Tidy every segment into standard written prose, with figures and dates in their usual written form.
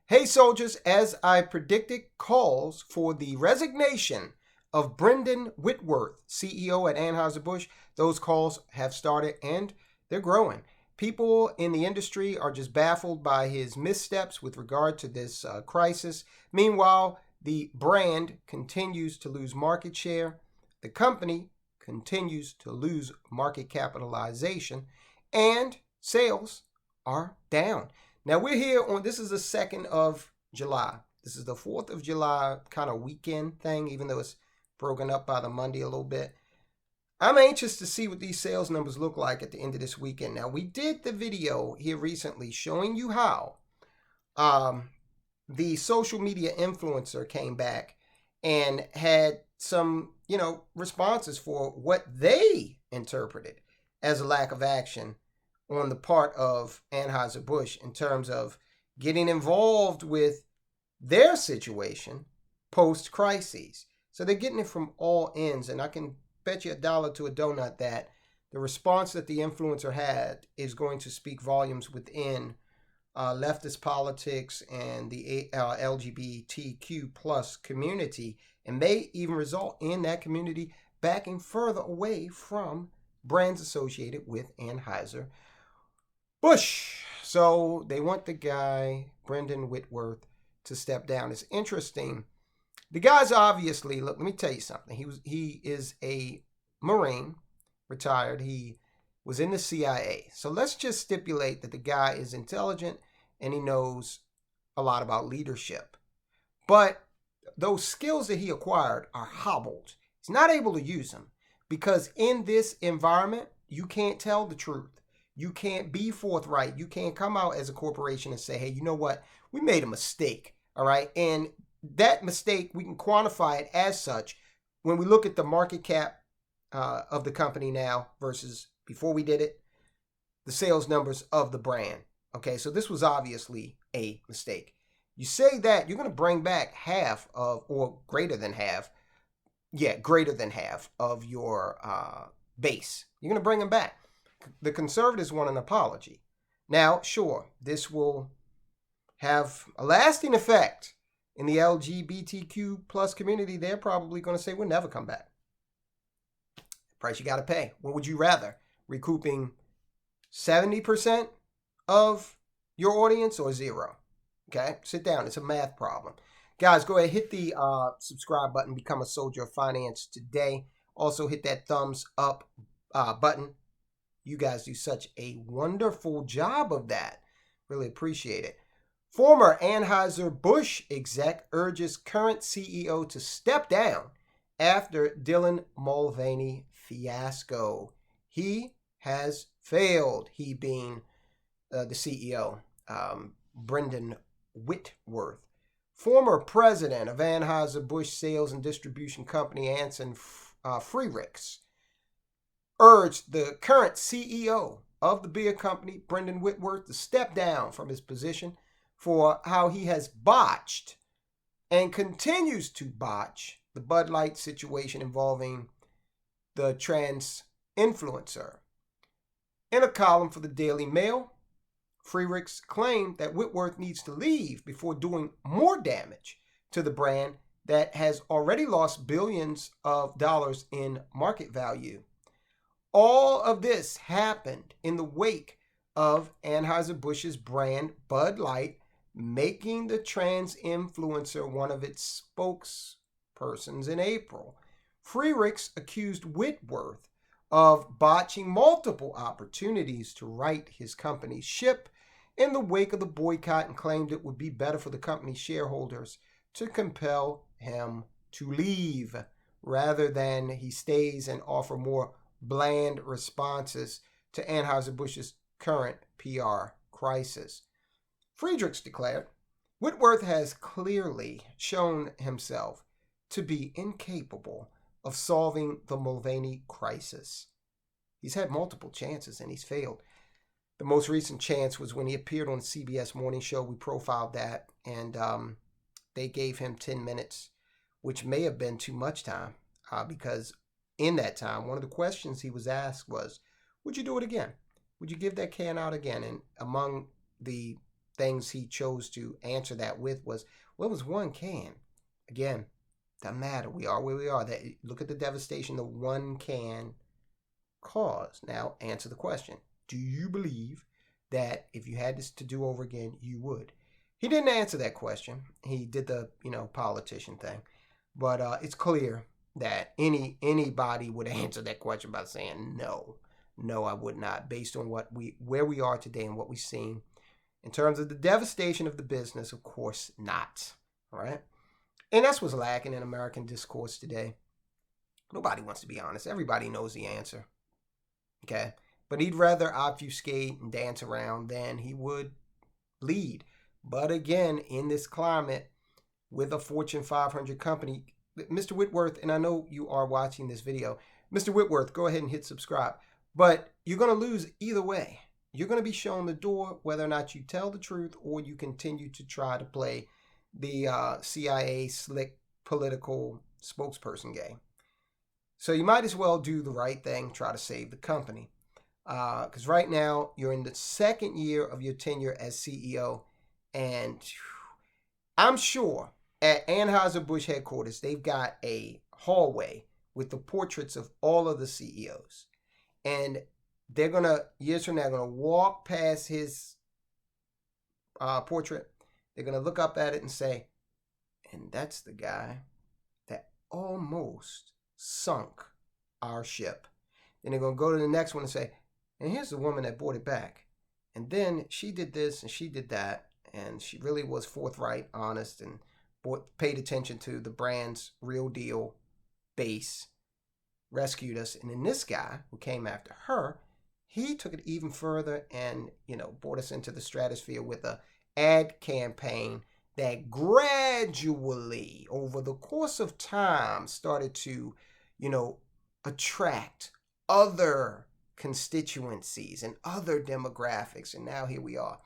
Hey soldiers, as I predicted, calls for the resignation of Brendan Whitworth, CEO at Anheuser Busch. Those calls have started and they're growing. People in the industry are just baffled by his missteps with regard to this crisis. Meanwhile, the brand continues to lose market share. The company continues to lose market capitalization, and sales are down. Now we're here on, this is the 2nd of July. This is the 4th of July kind of weekend thing, even though it's broken up by the Monday a little bit. I'm anxious to see what these sales numbers look like at the end of this weekend. Now, we did the video here recently showing you how the social media influencer came back and had some, responses for what they interpreted as a lack of action on the part of Anheuser Busch in terms of getting involved with their situation post-crises. So they're getting it from all ends, and I can bet you $1 to a donut that the response that the influencer had is going to speak volumes within leftist politics and the LGBTQ plus community, and may even result in that community backing further away from brands associated with Anheuser Busch. So they want the guy, Brendan Whitworth, to step down. It's interesting. The guy's obviously, look, let me tell you something. He is a Marine, retired. He was in the CIA. So let's just stipulate that the guy is intelligent and he knows a lot about leadership. But those skills that he acquired are hobbled. He's not able to use them because in this environment, you can't tell the truth. You can't be forthright. You can't come out as a corporation and say, hey, you know what? We made a mistake, all right? And that mistake, we can quantify it as such when we look at the market cap of the company now versus before we did it, the sales numbers of the brand. Okay, so this was obviously a mistake. You say that, you're going to bring back half of, or greater than half, greater than half of your base. You're going to bring them back. The conservatives want an apology. Now, sure, this will have a lasting effect in the LGBTQ plus community. They're probably going to say, we'll never come back. Price you got to pay. What would you rather? Recouping 70% of your audience or 0? Okay, sit down. It's a math problem. Guys, go ahead, hit the subscribe button, become a soldier of finance today. Also hit that thumbs up button. You guys do such a wonderful job of that. Really appreciate it. Former Anheuser Busch exec urges current CEO to step down after Dylan Mulvaney fiasco. He has failed, he being the CEO, Brendan Whitworth. Former president of Anheuser Busch Sales and Distribution Company, Anson Freericks, urged the current CEO of the beer company, Brendan Whitworth, to step down from his position for how he has botched and continues to botch the Bud Light situation involving the trans influencer. In a column for the Daily Mail, Freericks claimed that Whitworth needs to leave before doing more damage to the brand that has already lost billions of dollars in market value. All of this happened in the wake of Anheuser-Busch's brand Bud Light making the trans influencer one of its spokespersons in April. Freericks accused Whitworth of botching multiple opportunities to right his company's ship in the wake of the boycott and claimed it would be better for the company's shareholders to compel him to leave rather than he stays and offer more bland responses to Anheuser-Busch's current PR crisis. Freericks declared, Whitworth has clearly shown himself to be incapable of solving the Mulvaney crisis. He's had multiple chances and he's failed. The most recent chance was when he appeared on the CBS Morning Show. We profiled that, and they gave him 10 minutes, which may have been too much time because in that time, one of the questions he was asked was, would you do it again? Would you give that can out again? And among the things he chose to answer that with was, what was one can? Again, doesn't matter. We are where we are. Look at the devastation the one can cause. Now, answer the question. Do you believe that if you had this to do over again, you would? He didn't answer that question. He did the, politician thing. But it's clear that anybody would answer that question by saying no. No, I would not, based on where we are today and what we've seen. In terms of the devastation of the business, of course not. All right? And that's what's lacking in American discourse today. Nobody wants to be honest. Everybody knows the answer. Okay? But he'd rather obfuscate and dance around than he would lead. But again, in this climate, with a Fortune 500 company, Mr. Whitworth, and I know you are watching this video, Mr. Whitworth, go ahead and hit subscribe. But you're going to lose either way. You're going to be shown the door whether or not you tell the truth or you continue to try to play the CIA slick political spokesperson game. So you might as well do the right thing, try to save the company. Because right now, you're in the second year of your tenure as CEO. And I'm sure at Anheuser Busch headquarters, they've got a hallway with the portraits of all of the CEOs. And they're going to, years from now, going to walk past his portrait. They're going to look up at it and say, and that's the guy that almost sunk our ship. Then they're going to go to the next one and say, and here's the woman that brought it back. And then she did this and she did that. And she really was forthright, honest, and paid attention to the brand's real deal base, rescued us. And then this guy who came after her, he took it even further and, brought us into the stratosphere with a ad campaign that gradually, over the course of time, started to, attract other constituencies and other demographics. And now here we are.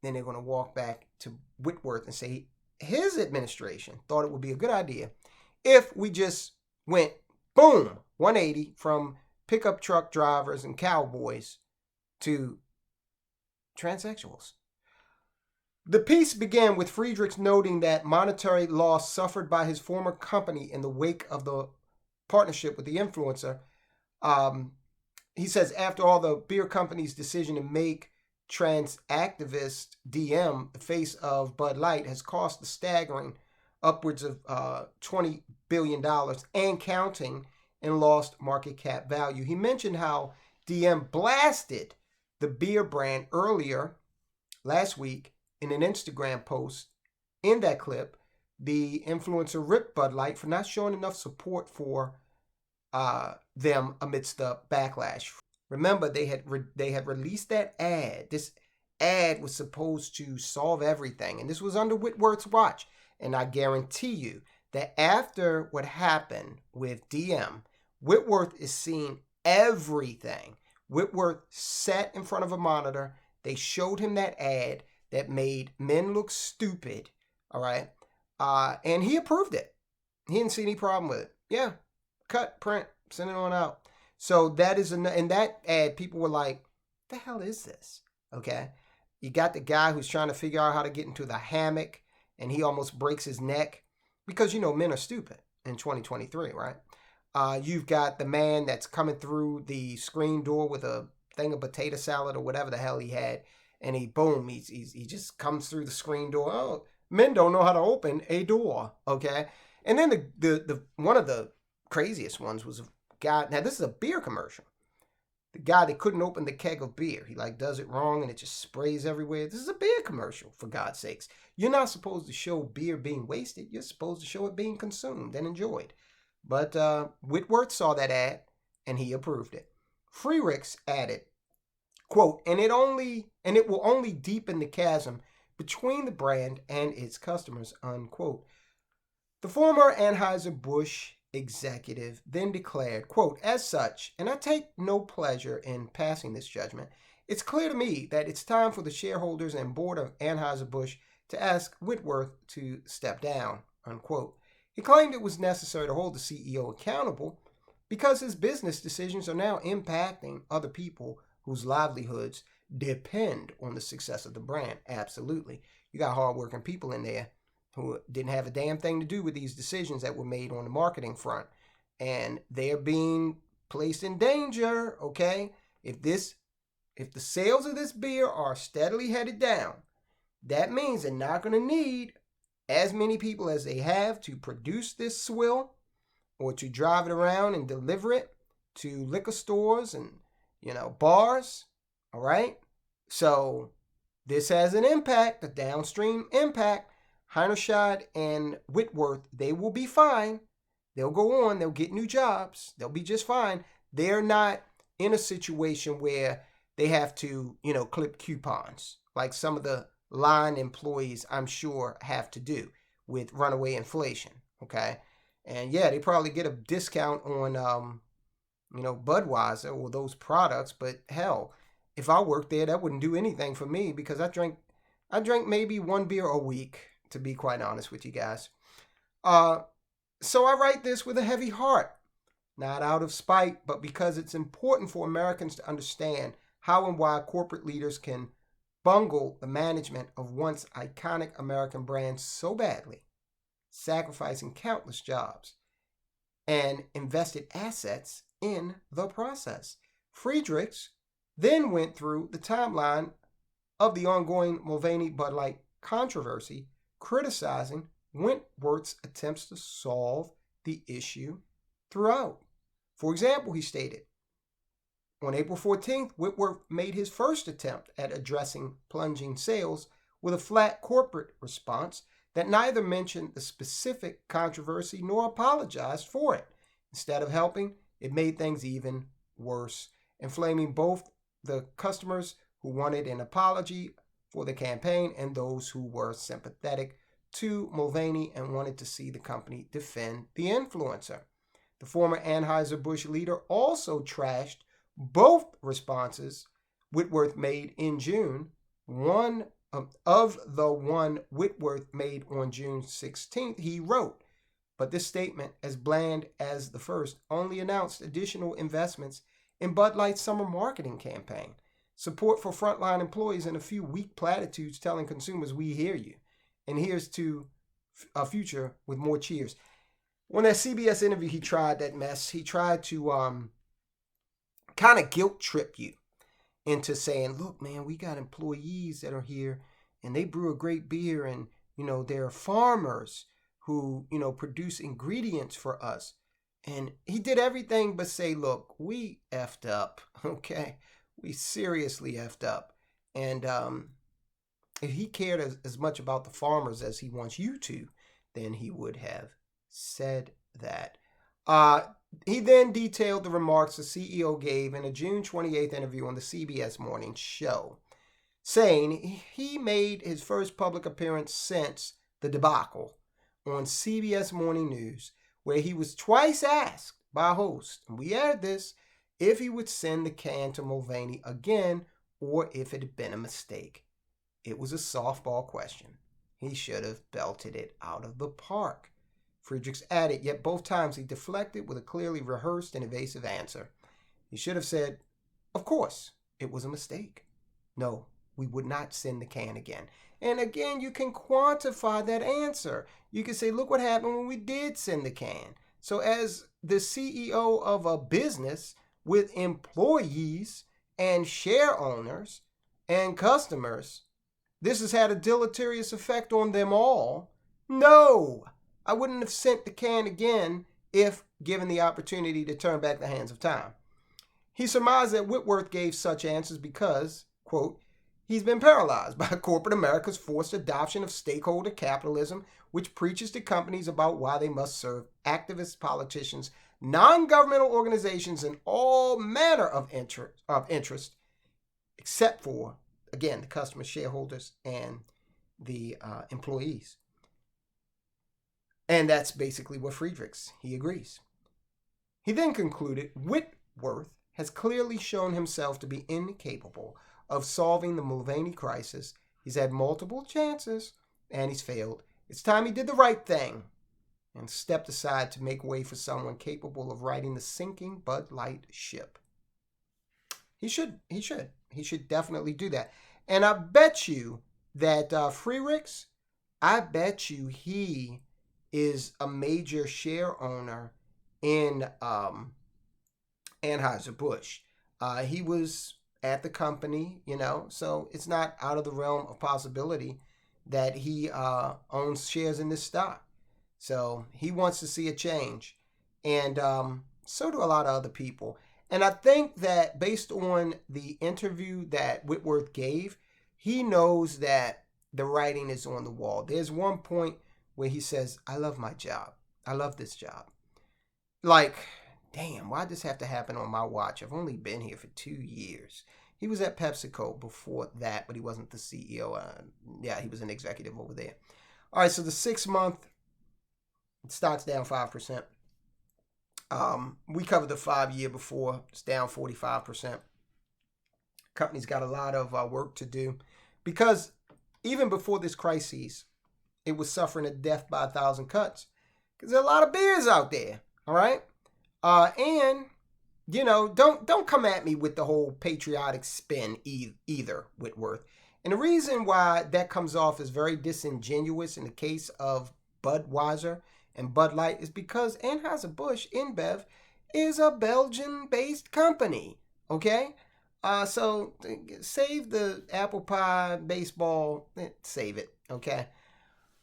Then they're going to walk back to Whitworth and say his administration thought it would be a good idea if we just went, boom, 180 from pickup truck drivers and cowboys to transsexuals. The piece began with Friedrichs noting that monetary loss suffered by his former company in the wake of the partnership with the influencer. He says, after all, the beer company's decision to make trans activist DM, the face of Bud Light, has cost a staggering upwards of $20 billion and counting in lost market cap value. He mentioned how DM blasted the beer brand earlier last week in an Instagram post. In that clip, the influencer ripped Bud Light for not showing enough support for them amidst the backlash. Remember, they had released that ad. This ad was supposed to solve everything, and this was under Whitworth's watch. And I guarantee you that after what happened with DM, Whitworth is seeing everything. Whitworth sat in front of a monitor. They showed him that ad that made men look stupid, all right? And he approved it. He didn't see any problem with it. Yeah, cut, print, send it on out. So that is, in that ad, people were like, the hell is this? Okay. You got the guy who's trying to figure out how to get into the hammock and he almost breaks his neck because, men are stupid in 2023, right? You've got the man that's coming through the screen door with a thing of potato salad or whatever the hell he had. And he just comes through the screen door. Oh, men don't know how to open a door. Okay. And then the one of the craziest ones was guy. Now, this is a beer commercial. The guy that couldn't open the keg of beer. He does it wrong and it just sprays everywhere. This is a beer commercial, for God's sakes. You're not supposed to show beer being wasted. You're supposed to show it being consumed and enjoyed. But Whitworth saw that ad and he approved it. Friedrichs added, quote, and it will only deepen the chasm between the brand and its customers, unquote. The former Anheuser Busch executive then declared, quote, as such, and I take no pleasure in passing this judgment, it's clear to me that it's time for the shareholders and board of Anheuser Busch to ask Whitworth to step down, unquote. He claimed it was necessary to hold the CEO accountable because his business decisions are now impacting other people whose livelihoods depend on the success of the brand. Absolutely. You got hardworking people in there who didn't have a damn thing to do with these decisions that were made on the marketing front. And they're being placed in danger, okay? If the sales of this beer are steadily headed down, that means they're not going to need as many people as they have to produce this swill or to drive it around and deliver it to liquor stores and, bars, all right? So this has an impact, a downstream impact. Heinerscheid and Whitworth, they will be fine. They'll go on. They'll get new jobs. They'll be just fine. They're not in a situation where they have to, clip coupons like some of the line employees, I'm sure, have to do with runaway inflation, okay? And yeah, they probably get a discount on, Budweiser or those products, but hell, if I worked there, that wouldn't do anything for me because I drank maybe one beer a week, to be quite honest with you guys. So I write this with a heavy heart, not out of spite, but because it's important for Americans to understand how and why corporate leaders can bungle the management of once iconic American brands so badly, sacrificing countless jobs and invested assets in the process. Friedrichs then went through the timeline of the ongoing Mulvaney-Bud Light controversy, criticizing Whitworth's attempts to solve the issue throughout. For example, he stated, on April 14th, Whitworth made his first attempt at addressing plunging sales with a flat corporate response that neither mentioned the specific controversy nor apologized for it. Instead of helping, it made things even worse, inflaming both the customers who wanted an apology for the campaign and those who were sympathetic to Mulvaney and wanted to see the company defend the influencer. The former Anheuser Busch leader also trashed both responses Whitworth made in June. One of the one Whitworth made on June 16th, he wrote, but this statement, as bland as the first, only announced additional investments in Bud Light's summer marketing campaign, support for frontline employees, and a few weak platitudes telling consumers, we hear you. And here's to a future with more cheers. On that CBS interview, he tried that mess. He tried to kind of guilt trip you into saying, look, man, we got employees that are here and they brew a great beer and, they're farmers who, produce ingredients for us. And he did everything but say, look, we effed up, okay? We seriously effed up. And if he cared as much about the farmers as he wants you to, then he would have said that. He then detailed the remarks the CEO gave in a June 28th interview on the CBS Morning Show, saying he made his first public appearance since the debacle on CBS Morning News, where he was twice asked by a host, and we aired this, if he would send the can to Mulvaney again or if it had been a mistake. It was a softball question. He should have belted it out of the park. Friedrichs added, yet both times he deflected with a clearly rehearsed and evasive answer. He should have said, of course, it was a mistake. No, we would not send the can again. And again, you can quantify that answer. You can say, look what happened when we did send the can. So as the CEO of a business with employees and share owners and customers, this has had a deleterious effect on them all. No, I wouldn't have sent the can again if given the opportunity to turn back the hands of time. He surmised that Whitworth gave such answers because, quote, he's been paralyzed by corporate America's forced adoption of stakeholder capitalism, which preaches to companies about why they must serve activists, politicians, non-governmental organizations, and all manner of interest, except for, again, the customers, shareholders, and the employees. And that's basically what Friedrichs, he agrees. He then concluded, Whitworth has clearly shown himself to be incapable of solving the Mulvaney crisis. He's had multiple chances, and he's failed. It's time he did the right thing and stepped aside to make way for someone capable of righting the sinking Bud Light ship. He should He should definitely do that. And I bet you that Freerix, I bet you he is a major share owner in Anheuser Busch. He was at the company, so it's not out of the realm of possibility that he owns shares in this stock. So he wants to see a change. And so do a lot of other people. And I think that based on the interview that Whitworth gave, he knows that the writing is on the wall. There's one point where he says, I love my job. I love this job. Like, damn, why'd this have to happen on my watch? I've only been here for 2 years. He was at PepsiCo before that, but he wasn't the CEO. Yeah, he was an executive over there. All right, so the 6 month stock's down 5%. We covered the 5 year before. It's down 45%. Company's got a lot of work to do because even before this crisis, it was suffering a death by 1,000 cuts because there are a lot of beers out there. All right. And, don't come at me with the whole patriotic spin either, Whitworth. And the reason why that comes off as very disingenuous in the case of Budweiser and Bud Light is because Anheuser Busch InBev is a Belgian-based company. Okay. So save the apple pie, baseball, save it. Okay.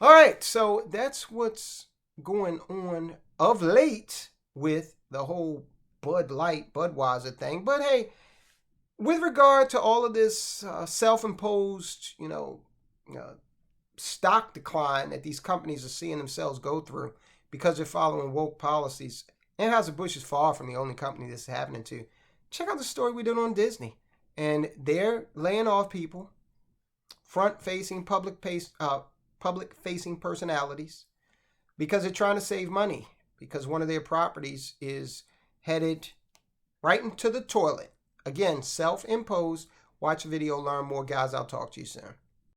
All right. So that's what's going on of late with the whole Bud Light, Budweiser thing. But hey, with regard to all of this self-imposed, stock decline that these companies are seeing themselves go through because they're following woke policies, Anheuser-Busch is far from the only company this is happening to. Check out the story we did on Disney. And they're laying off people, front-facing, public-facing personalities, because they're trying to save money, because one of their properties is headed right into the toilet. Again, self-imposed. Watch the video, learn more, guys. I'll talk to you soon.